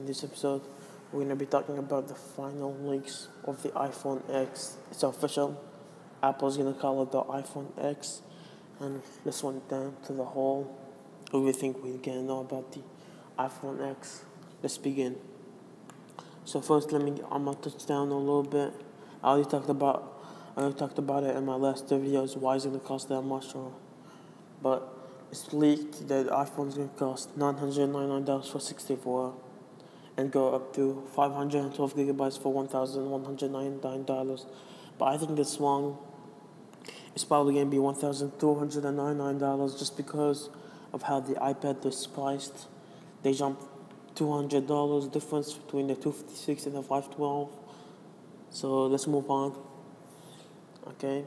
In this episode, we're going to be talking about the final leaks of the iPhone X. It's official. Apple's going to call it the iPhone X. And let's went down to the whole everything we can know about the iPhone X. Let's begin. So first, I'm gonna touch down a little bit. I already talked about it in my last two videos. Why is it gonna cost that much? But it's leaked that the iPhone's gonna cost $999 for 64, and go up to 512 gigabytes for $1,199. But I think that's wrong. It's probably gonna be $1,299 just because of how the iPad is priced. They jumped $200 difference between the 256 and the 512. So let's move on. Okay.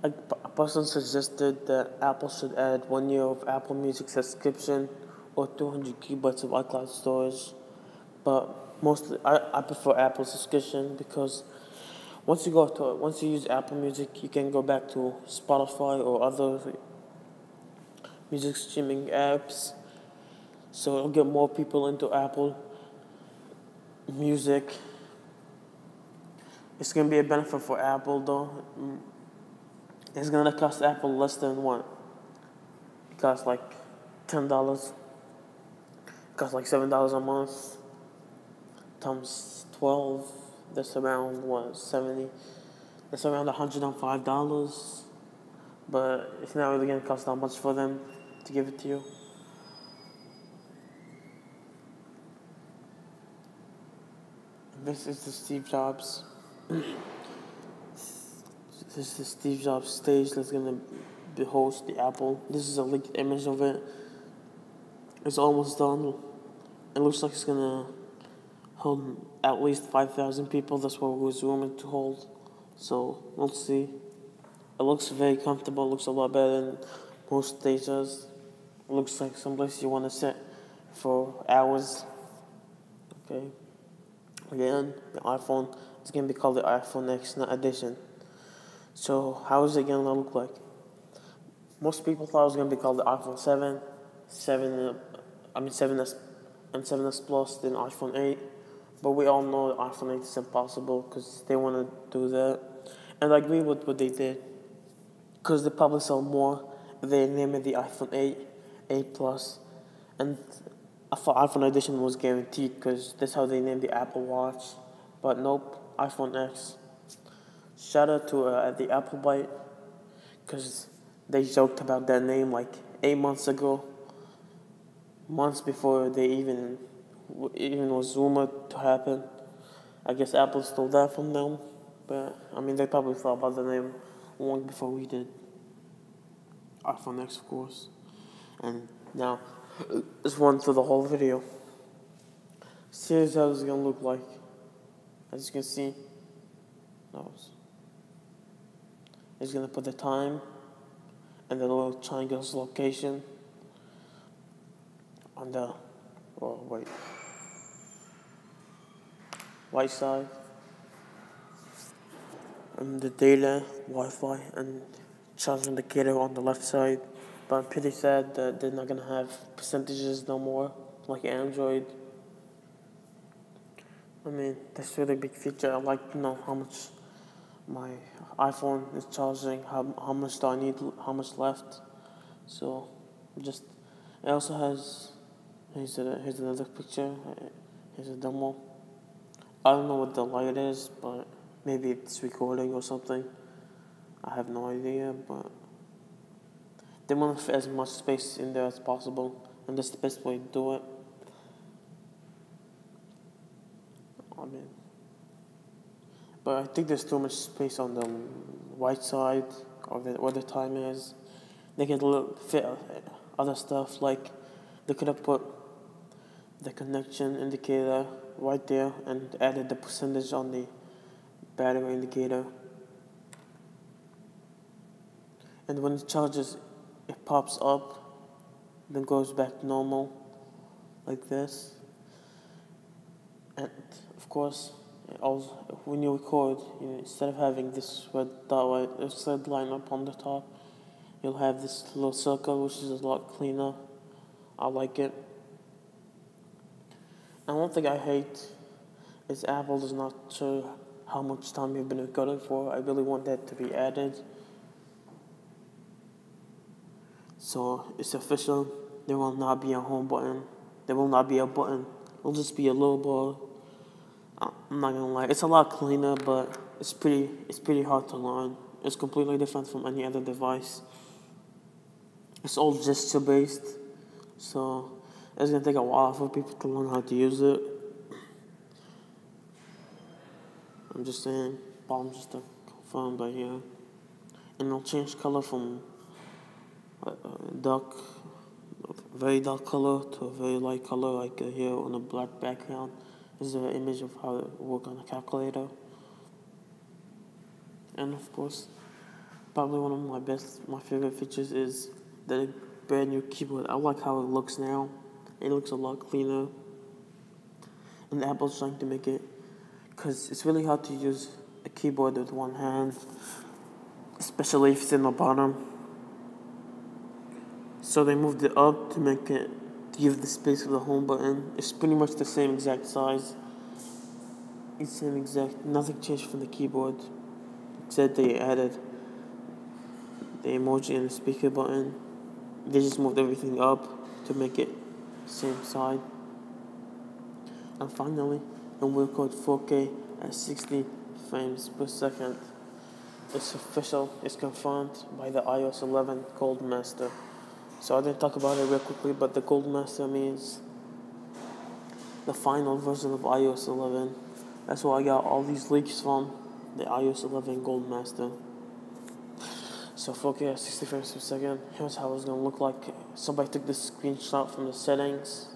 A person suggested that Apple should add 1 year of Apple Music subscription or 200 gigabytes of iCloud storage. But mostly, I prefer Apple subscription because once you use Apple Music, you can go back to Spotify or other music streaming apps. So it'll get more people into Apple Music. It's gonna be a benefit for Apple though. It's gonna cost Apple less than what? It costs like $10. It costs like $7 a month. Times 12. That's around what? 70. That's around $105. But it's not really gonna cost that much for them to give it to you. This is the Steve Jobs. This is the Steve Jobs stage that's gonna host the Apple. This is a leaked image of it. It's almost done. It looks like it's gonna hold at least 5,000 people. That's what it was rumored to hold. So we'll see. It looks very comfortable. It looks a lot better than most stages. It looks like someplace you want to sit for hours. Okay. Again, the iPhone is going to be called the iPhone X, not Edition. So how is it going to look like? Most people thought it was going to be called the iPhone 7, 7S, and 7S Plus, then iPhone 8. But we all know the iPhone 8 is impossible because they want to do that. And I agree with what they did. Because they probably sell more if they name it the iPhone 8, 8 Plus. And I thought iPhone Edition was guaranteed because that's how they named the Apple Watch. But nope, iPhone X. Shout out to the Apple Byte because they joked about that name like 8 months ago. Months before they even was rumored to happen. I guess Apple stole that from them. But, they probably thought about the name long before we did. iPhone X, of course. And now, let's run through the whole video. Here's how it's gonna look like. As you can see, it's gonna put the time and the little triangle's location on the right side, and the data, Wi-Fi, and charge indicator on the left side. But I'm pretty sad that they're not gonna have percentages no more, like Android. That's a really big feature. I like to know how much my iPhone is charging, how much do I need, how much left. So, it also has, here's another picture, here's a demo. I don't know what the light is, but maybe it's recording or something. I have no idea, but they want to fit as much space in there as possible, and that's the best way to do it. But I think there's too much space on the right side of it, where the time is. They can fit other stuff, like they could have put the connection indicator right there and added the percentage on the battery indicator. And when it charges, it pops up, then goes back to normal, like this. And of course, also, when you record, instead of having this red line up on the top, you'll have this little circle, which is a lot cleaner. I like it. And one thing I hate is Apple does not show how much time you've been recording for. I really want that to be added. So it's official. There will not be a home button. There will not be a button. It'll just be a little bar. I'm not gonna lie, it's a lot cleaner, but it's pretty hard to learn. It's completely different from any other device. It's all gesture based, so it's gonna take a while for people to learn how to use it. I'm just saying, bottom just to confirm by here, and it'll change color from very dark color to a very light color, like here on a black background. This is an image of how it works on a calculator. And of course, probably one of my favorite features is the brand new keyboard. I like how it looks now. It looks a lot cleaner. And Apple's trying to make it, because it's really hard to use a keyboard with one hand, especially if it's in the bottom. So they moved it up to give the space for the home button. It's pretty much the same exact size. Nothing changed from the keyboard. Except they added the emoji and the speaker button. They just moved everything up to make it same side. And finally, it will record 4K at 60 frames per second. It's official. It's confirmed by the iOS 11 Gold Master. So I didn't talk about it real quickly, but the Gold Master means the final version of iOS 11. That's where I got all these leaks from, the iOS 11 Gold Master. So 4K at 60 frames per second. Here's how it's gonna look like. Somebody took this screenshot from the settings,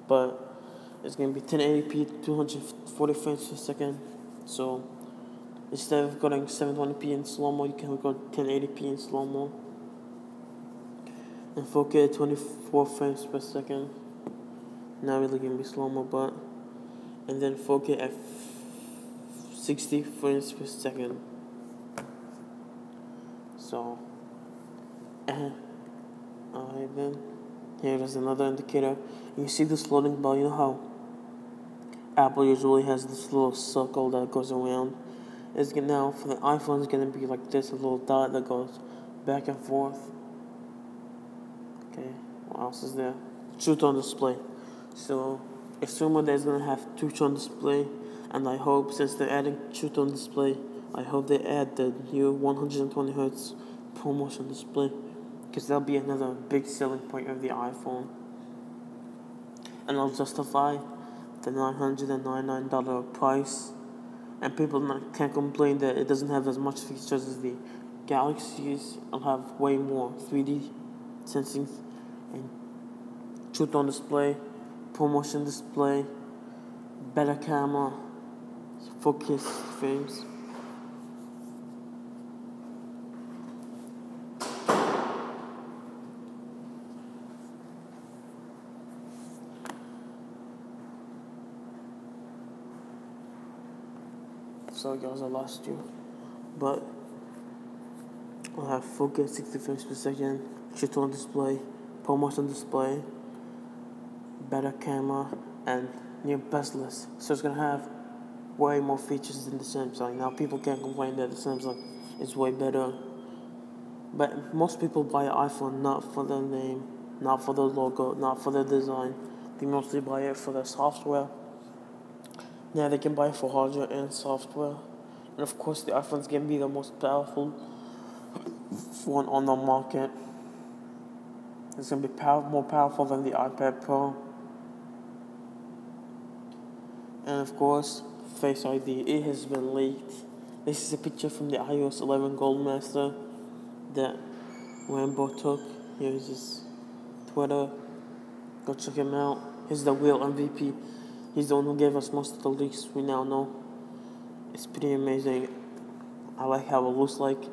but it's gonna be 1080p, 240 frames per second. So instead of recording 720p in slow-mo, you can record 1080p in slow-mo. And 4K at 24 frames per second. Not really gonna be slow-mo, but. And then 4K at 60 frames per second. So. Alright then. Here is another indicator. You see this loading bar, you know how Apple usually has this little circle that goes around. Now for the iPhone, it's gonna be like this, a little dot that goes back and forth. Okay, what else is there? Truth on display. So, assume that it's gonna have truth on display, and I hope, since they're adding truth on display, I hope they add the new 120 Hz ProMotion display, because that'll be another big selling point of the iPhone. And I'll justify the $999 price, and people can't complain that it doesn't have as much features as the Galaxies. I'll have way more 3D sensing and truth on display, ProMotion display, better camera, 4K frames. So guys, I lost you, but I'll have 4K 60 frames per second, truth on display, ProMotion display, better camera, and new bezel-less. So it's gonna have way more features than the Samsung. Now people can't complain that the Samsung is way better, but most people buy an iPhone not for the name, not for the logo, not for the design. They mostly buy it for the software. Now they can buy it for hardware and software. And of course the iPhone's gonna be the most powerful phone on the market. It's gonna be more powerful than the iPad Pro. And of course, Face ID, it has been leaked. This is a picture from the iOS 11 Gold Master that Rambo took. Here's his Twitter. Go check him out. He's the real MVP. He's the one who gave us most of the leaks we now know. It's pretty amazing. I like how it looks like.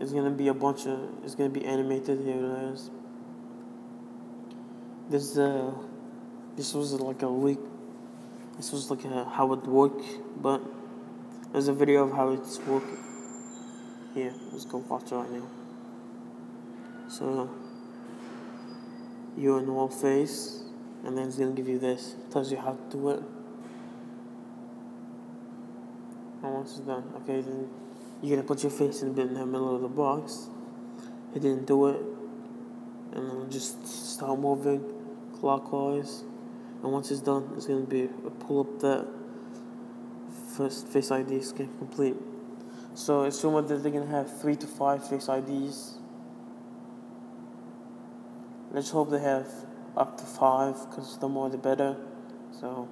It's gonna be it's gonna be animated. Here it is. This was like a leak. This was like how it worked, but there's a video of how it's working. Here, let's go watch it right now. So, your normal face, and then it's gonna give you this. Tells you how to do it. And once it's done, okay, then you're gonna put your face in the middle of the box. It didn't do it, and then just start moving clockwise. And once it's done, it's gonna be pull up that first Face ID scan complete. So assume that they're gonna have 3 to 5 Face IDs. Let's hope they have up to 5, because the more the better. So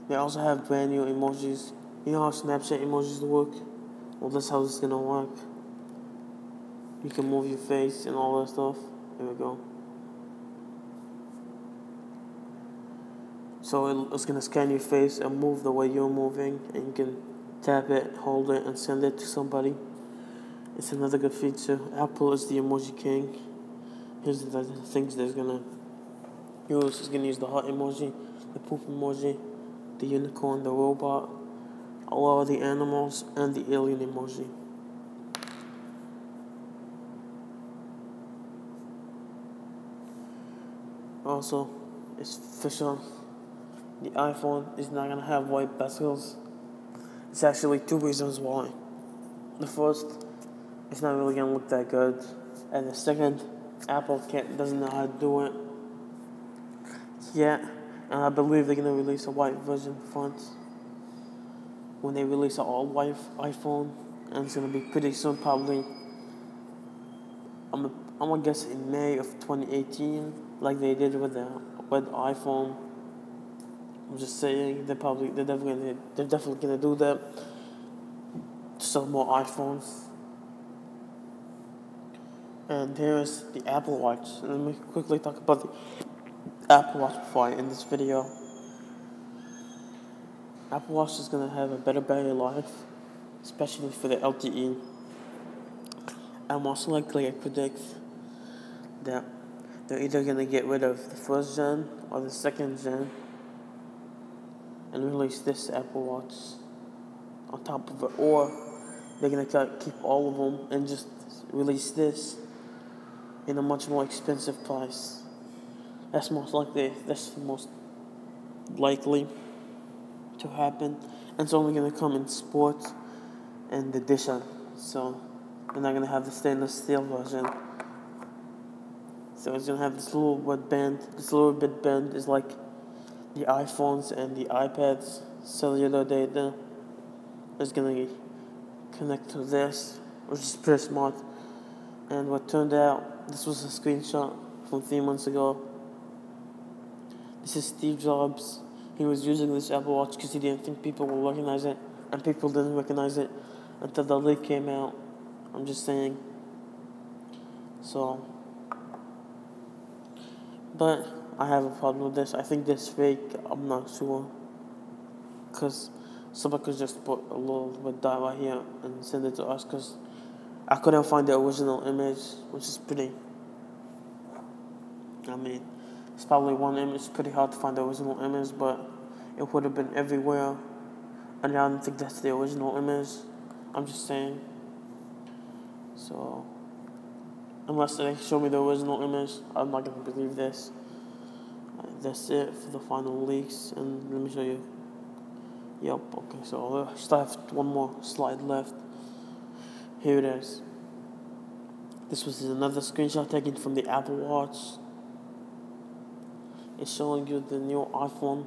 they also have brand new emojis. You know how Snapchat emojis work? Well, that's how this is gonna work. You can move your face and all that stuff. There we go. So it's gonna scan your face and move the way you're moving, and you can tap it, hold it, and send it to somebody. It's another good feature. Apple is the emoji king. Here's the things that it's gonna use. It's gonna use the heart emoji, the poop emoji, the unicorn, the robot, a lot of the animals, and the alien emoji. Also, it's official. The iPhone is not gonna have white bezels. It's actually 2 reasons why. The first, it's not really gonna look that good, and the second, Apple doesn't know how to do it yet, and I believe they're gonna release a white version front when they release an all-white iPhone, and it's gonna be pretty soon, probably. I'm gonna guess in May of 2018, like they did with the iPhone. I'm just saying they're definitely gonna do that to sell more iPhones. And here is the Apple Watch. Let me quickly talk about the Apple Watch before I end this video. Apple Watch is gonna have a better battery life, especially for the LTE. And most likely, I predict that they're either gonna get rid of the first gen or the second gen and release this Apple Watch on top of it, or they're gonna keep all of them and just release this in a much more expensive price. That's most likely to happen, and it's only gonna come in sport and edition. So they're not gonna have the stainless steel version. So it's gonna have this little red band. This little bit band is like the iPhones and the iPads cellular data is gonna connect to this, which is pretty smart. And what turned out, this was a screenshot from 3 months ago. This is Steve Jobs. He was using this Apple Watch because he didn't think people would recognize it, and people didn't recognize it until the leak came out. I'm just saying. So, but I have a problem with this. I think this fake. I'm not sure, because somebody could just put a little red dot right here and send it to us, because I couldn't find the original image, which is pretty. I mean, it's probably one image. It's pretty hard to find the original image, but it would have been everywhere, and I don't think that's the original image. I'm just saying. So, unless they show me the original image, I'm not gonna believe this. That's it for the final leaks, and let me show you. Yep, okay, so I still have one more slide left. Here it is. This was another screenshot taken from the Apple Watch. It's showing you the new iPhone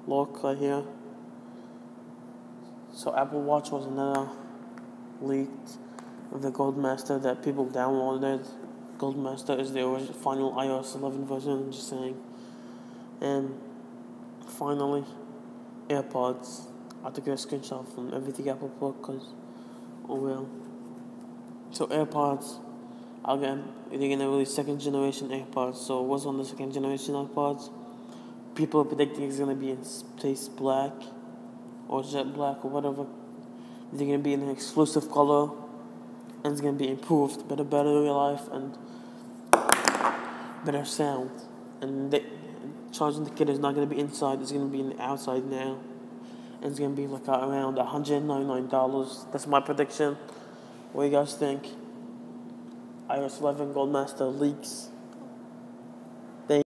look right here. So Apple Watch was another leaked of the Goldmaster that people downloaded. Goldmaster is the final iOS 11 version, I'm just saying. And finally, AirPods. I took a screenshot from Everything Apple Book, because, oh well. So AirPods, again, they're gonna release 2nd generation AirPods. So what's on the 2nd generation AirPods? People are predicting it's gonna be in space black or jet black or whatever. They're gonna be in an exclusive color, and it's gonna be improved, better battery life and better sound. And charging the kit is not gonna be inside; it's gonna be in the outside now, and it's gonna be like around $199. That's my prediction. What do you guys think? iOS 11 Goldmaster leaks.